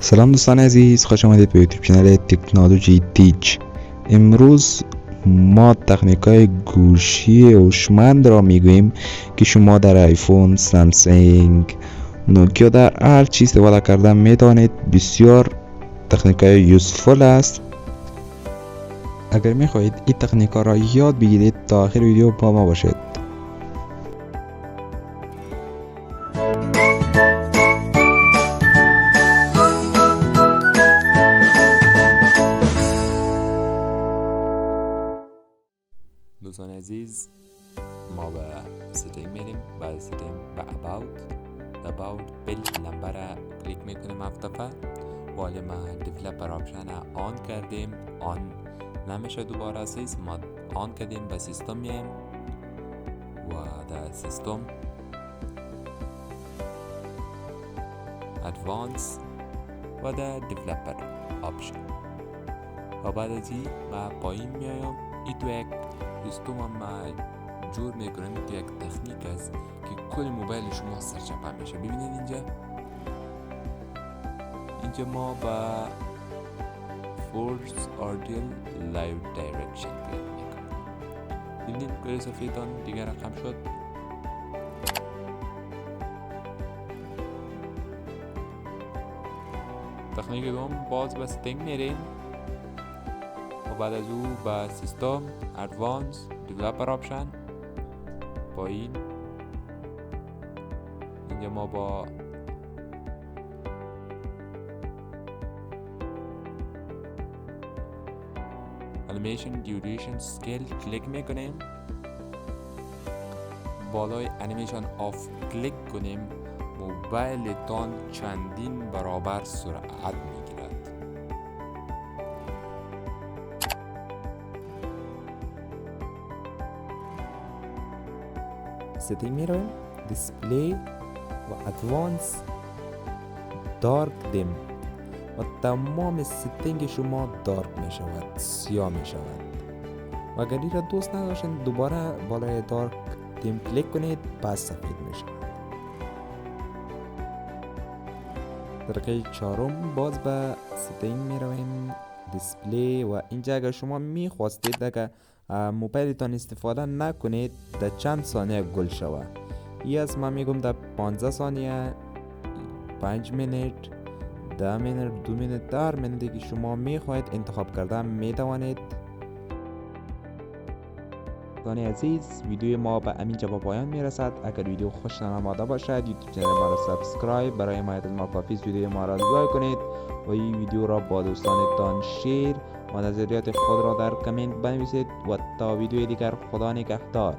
سلام دوستان عزیز، خوش آمدید به یوتیوب کانال تکنولوژی تیچ. امروز ما تخنیک‌های گوشی هوشمند را میگوییم که شما در آیفون، سامسونگ، نوکیا در هر چیز استفاده کردن میتوانید. بسیار تکنیک‌های یوزفول است. اگر میخواهید این تکنیک‌ها را یاد بگیرید تا آخر ویدیو با ما باشید. دوستان عزیز، ما به ستینگ میریم. بعد ستینگ به about بیل نمبر کلیک میکنیم 7 دفعه. ولی ما دیولپر آپشن آن کردیم، آن نمیشه دوباره اساس. ما آن کردیم، به سیستم میایم و در سیستم ادوانس و در دیولپر آپشن و بعد از این ما پایین میایم. این تو یک سیستم ما جور میکنیم، تو یک تخنیک است که کل موبایل شما سرچپه میشه. ببینید اینجا ما با فورس آردیل لایو دایرکشن کلیک میکنیم. ببینید کل سفیدان دیگر رقم شد. تخنیک دوم باز به ستینگ میریم و بعد از او به سیستم ادوانس دیولپر آپشن پایین. اینجا ما با انیمیشن دیوریشن سکیل کلیک میکنیم. بالای انیمیشن آف کلیک کنیم، موبایل تان چندین برابر سرعت میگیرد. ستینگ میرویم، دیسپلی و ادوانس دارک دیم و تمام ستینگ شما دارک می شود، سیاه می شود. و اگر این را دوست نداشتین دوباره بالای دارک دیم کلیک کنید، پس سفید می شود. طریقه چهارم باز به ستینگ می رویم، دیسپلی و اینجا اگر شما می خواستید اگر موبایلتان استفاده نکنید در چند ثانیه گل شود. ای از من میگم در 15 ثانیه، 5 منت، 10 منت، 2 منت، در منتی که شما میخواهید انتخاب کردن میتوانید. دوستان عزیز، ویدیو ما به همین جا پایان میرسد. اگر ویدیو خوشتان آمده باشد یوتیوب چنل ما را سابسکرایب، برای حمایت از ما کافی است ویدیو ما را لایک کنید و این ویدیو را با دوستانتان شیر و نظریات خود را در کامنت بنویسید و تا ویدیو دیگر خدا نگهدار.